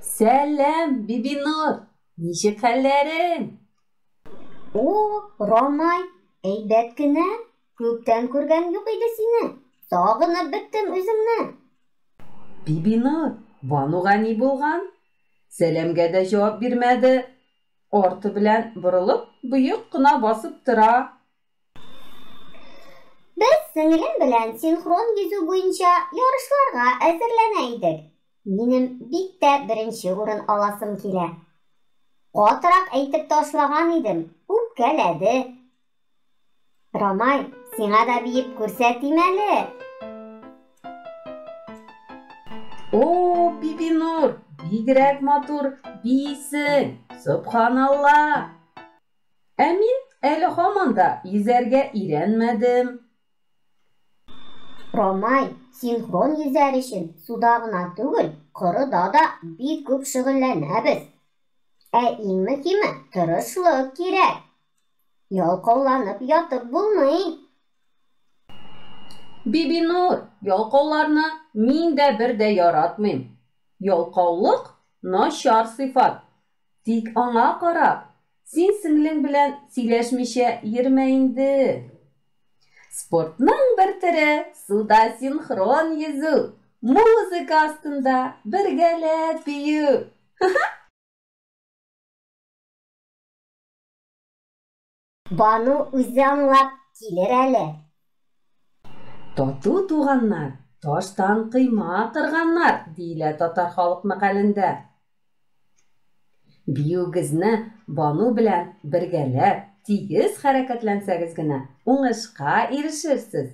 Сәлем, Бибинур. Ничек хәлләрең? О, Ромай, әйбәт кенә. Күптән күргән юк иде сине. Сагынып беттем үзеңне. Бибинур, Бануга ни булган? Сәләмгә дә җавап бирмәде. Арты белән борылып, боек кына басып тора. Без сеңлем белән синхрон йөзү буенча ярышларга әзерләнә идек. Минем бик тә беренче урын аласым килә. Катырак әйтеп ташлаган идем, үпкәләде. Ромай, сиңа да биеп күрсәтим әле. О, Бибинур, бигрәк матур бисең. Субханалла. Ә мин әле һаман да йөзәргә өйрәнмәдем. Ромай, синхрон йөзәр өчен суда гына түгел, корыда да бик күп шөгыльләнәбез. Ә иң мөһиме тырышлык кирәк. Ялкауланып ятып булмый. Бибинур, ялкауларны мин дә бер дә яратмыйм. Ялкаулык начар сыйфат. Тик аңа карап, син сеңлең белән сөйләшмичә йөрмә инде. Спортның бер төре суда синхрон йөзү. Музыка астында бергәләп бию. Бану үзе аңлап килер әле. Тату туганнар, таштан кыйма кырганнар, диелә татар халык мәкалендә. Биюгезне Бану белән бергәләп, тигез хәрәкәтләнсәгез генә, уңышка ирешерсез.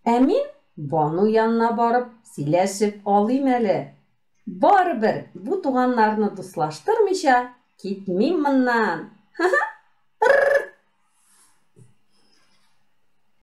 Ә мин Бану янына барып, сөйләшеп алыйм әле. Барыбер бу туганнарны дуслаштырмыйча китмим моннан.